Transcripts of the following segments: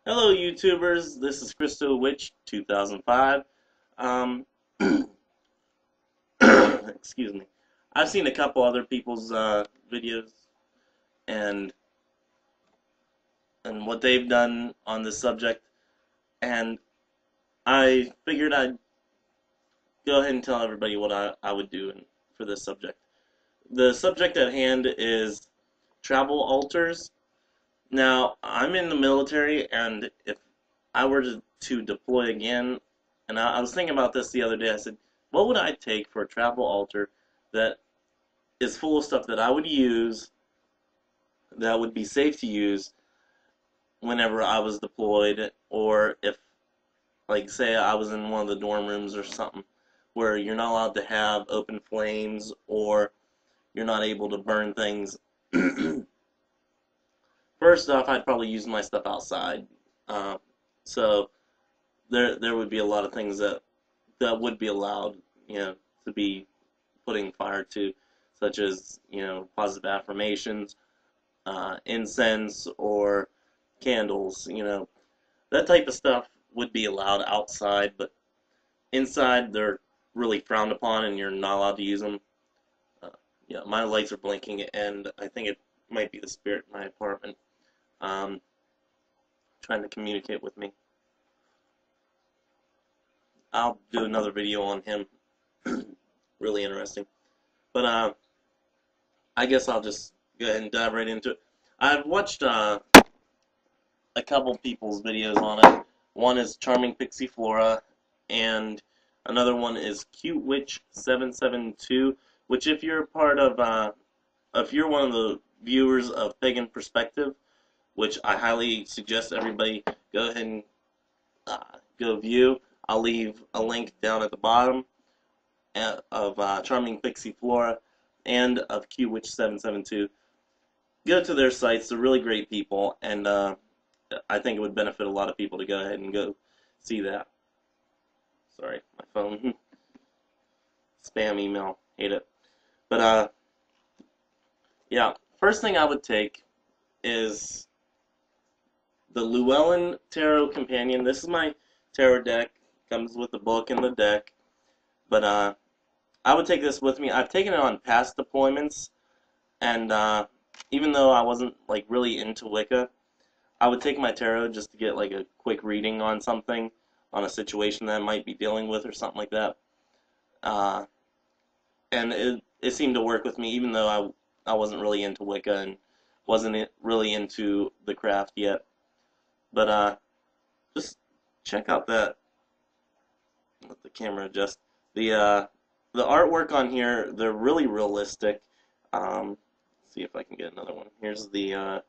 Hello YouTubers, this is Crystal Witch 2005. Um, excuse me. I've seen a couple other people's videos and what they've done on this subject, and I figured I'd go ahead and tell everybody what I would do for this subject. The subject at hand is travel altars. Now, I'm in the military, and if I were to deploy again, and I was thinking about this the other day, I said, what would I take for a travel altar that is full of stuff that I would use, that would be safe to use whenever I was deployed, or if, like, say I was in one of the dorm rooms or something, where you're not allowed to have open flames, or you're not able to burn things. First off, I'd probably use my stuff outside. So there would be a lot of things that would be allowed, to be putting fire to, such as, positive affirmations, incense, or candles, that type of stuff would be allowed outside, but inside they're really frowned upon and you're not allowed to use them. Yeah, my lights are blinking, and I think it might be the spirit in my apartment trying to communicate with me. I'll do another video on him. Really interesting. But I guess I'll just go ahead and dive right into it. I've watched a couple people's videos on it. One is Charming Pixie Flora, and another one is Cute Witch 772. Which, if you're part of, if you're one of the viewers of Pagan Perspective, which I highly suggest everybody go ahead and go view. I'll leave a link down at the bottom of Charming Pixie Flora and of Cute Witch 772. Go to their sites. They're really great people, and I think it would benefit a lot of people to go ahead and go see that. Sorry, my phone. Spam email. Hate it. But yeah, first thing I would take is the Llewellyn Tarot Companion. This is my tarot deck. Comes with the book and the deck. But I would take this with me. I've taken it on past deployments, and even though I wasn't like really into Wicca, I would take my tarot just to get like a quick reading on something, on a situation that I might be dealing with or something like that. And it seemed to work with me, even though I wasn't really into Wicca and wasn't really into the craft yet. But just check out that. Let the camera adjust. The artwork on here, they're really realistic. Let's see if I can get another one. Here's the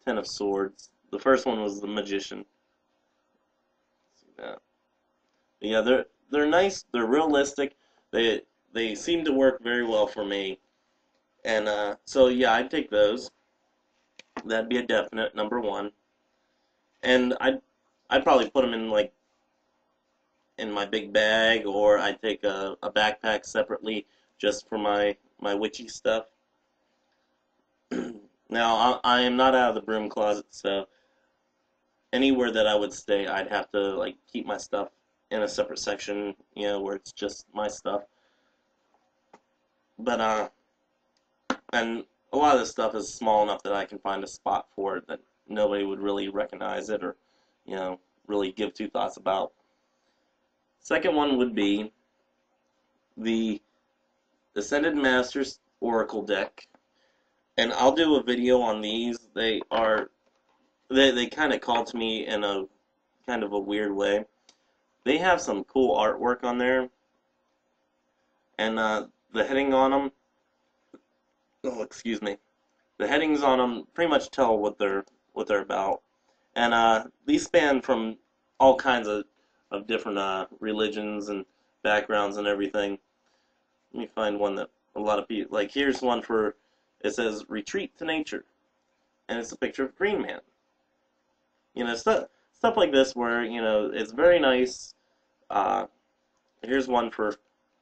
Ten of Swords. The first one was the Magician. See that? But yeah, they're nice. They're realistic. They seem to work very well for me. And so yeah, I'd take those. That'd be a definite number one. And I'd probably put them in like in my big bag, or I'd take a backpack separately just for my witchy stuff. Now, I am not out of the broom closet, so anywhere that I would stay, I'd have to like keep my stuff in a separate section, where it's just my stuff. But and a lot of this stuff is small enough that I can find a spot for it that nobody would really recognize it, or really give two thoughts about. Second one would be the Ascended Masters Oracle deck, and I'll do a video on these. They kind of called to me in a kind of a weird way. They have some cool artwork on there, and the heading on them, oh excuse me, the headings on them pretty much tell what they're about. And these span from all kinds of different religions and backgrounds and everything. Let me find one that a lot of people like. Here's one for, it says Retreat to Nature, and it's a picture of Green Man. Stuff like this where it's very nice. Here's one for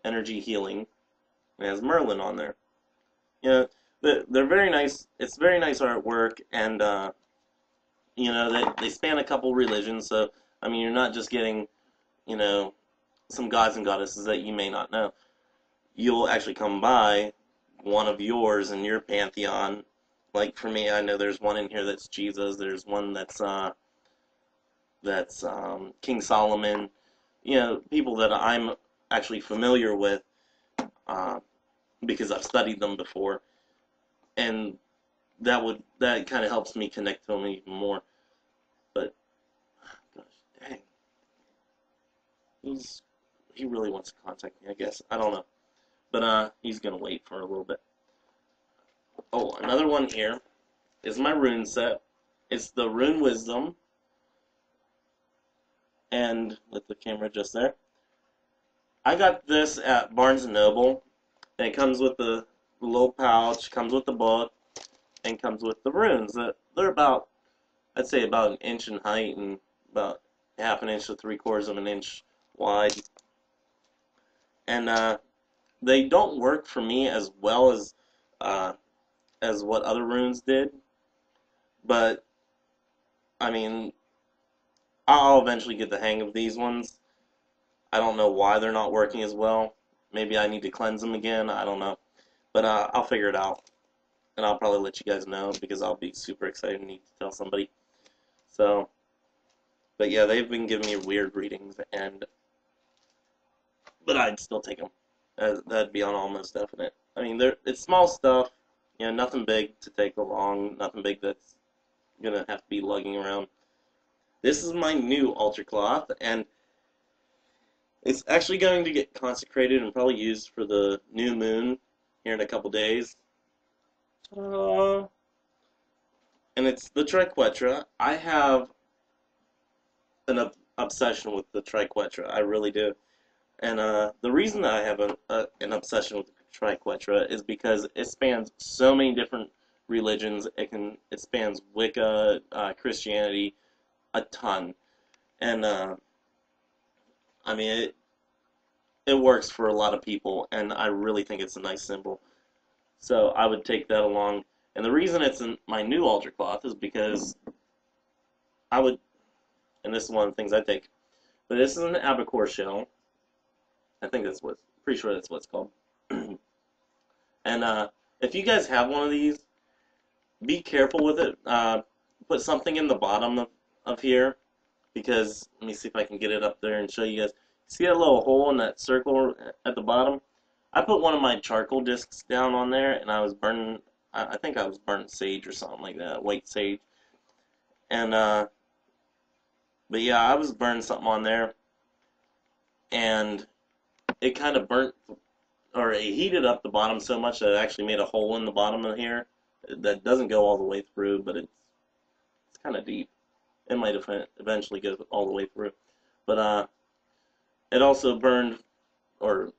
Energy Healing. It has Merlin on there. They're very nice. It's very nice artwork, and you know, they span a couple religions, so, I mean, you're not just getting, you know, some gods and goddesses that you may not know. You'll actually come by one of yours in your pantheon. Like, for me, I know there's one in here that's Jesus, there's one that's King Solomon, you know, people that I'm actually familiar with, because I've studied them before, and that kind of helps me connect to them even more. But gosh, dang, he really wants to contact me, I guess. I don't know, but he's gonna wait for a little bit. Oh, another one here is my rune set. It's the Rune Wisdom, and with the camera just there. I got this at Barnes & Noble, and it comes with the little pouch, comes with the book, and comes with the runes. They're about, I'd say about an inch in height and about half an inch to 3/4 of an inch wide. And they don't work for me as well as what other runes did, but I mean, I'll eventually get the hang of these ones. I don't know why they're not working as well. Maybe I need to cleanse them again. I don't know. But I'll figure it out. And I'll probably let you guys know because I'll be super excited and need to tell somebody. So, but yeah, they've been giving me weird readings, but I'd still take them. That'd be on almost definite. I mean, it's small stuff. You know, nothing big to take along. Nothing big that's going to have to be lugging around. This is my new altar cloth, and it's actually going to get consecrated and probably used for the new moon here in a couple days. And it's the Triquetra. I have an obsession with the Triquetra. I really do. And the reason that I have an obsession with the Triquetra is because it spans so many different religions. It spans Wicca, Christianity, a ton. And I mean, it works for a lot of people, and I really think it's a nice symbol. So I would take that along. And the reason it's in my new altar cloth is because I would, and this is one of the things I take, but this is an albacore shell. I think pretty sure that's what it's called. And if you guys have one of these, be careful with it. Put something in the bottom of here, because, let me see if I can get it up there and show you guys. See that little hole in that circle at the bottom? I put one of my charcoal discs down on there, and I was burning, I think I was burning sage or something like that, white sage. And, but yeah, I was burning something on there, and it kind of burnt, or it heated up the bottom so much that it actually made a hole in the bottom of here that doesn't go all the way through, but it's kind of deep. It might eventually go all the way through. But it also burned, or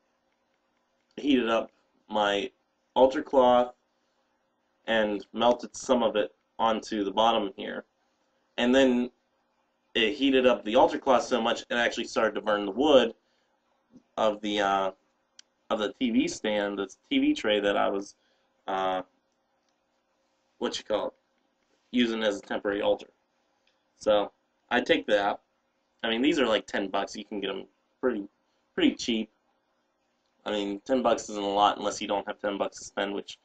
heated up my altar cloth and melted some of it onto the bottom here. And then it heated up the altar cloth so much it actually started to burn the wood of the TV stand, the TV tray that I was using as a temporary altar. So I take that. I mean, these are like $10. You can get them pretty cheap. I mean, $10 isn't a lot unless you don't have $10 to spend, which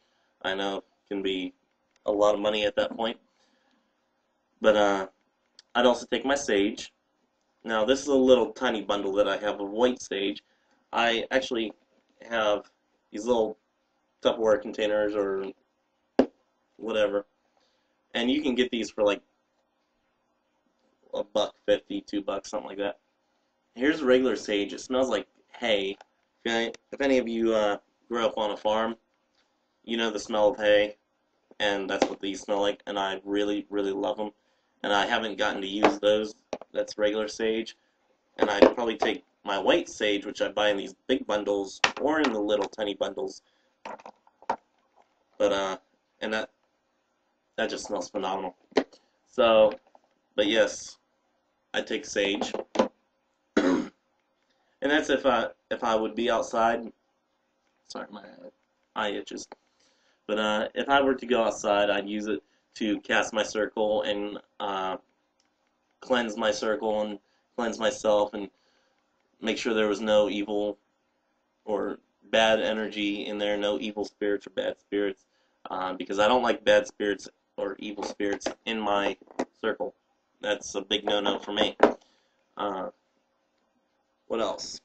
I know can be a lot of money at that point. But I'd also take my sage. Now, this is a little tiny bundle that I have of white sage. I actually have these little Tupperware containers or whatever, and you can get these for like $1.50, $2, something like that. Here's regular sage. It smells like hay. If any of you grew up on a farm, you know the smell of hay, and that's what these smell like, and I really, really love them. And I haven't gotten to use those. That's regular sage. And I'd probably take my white sage, which I buy in these big bundles, or in the little tiny bundles. But, and that just smells phenomenal. So, but yes, I take sage. And that's if I would be outside. Sorry, my eye itches. But if I were to go outside, I'd use it to cast my circle and cleanse my circle and cleanse myself and make sure there was no evil or bad energy in there, no evil spirits or bad spirits, because I don't like bad spirits or evil spirits in my circle. That's a big no-no for me. What else?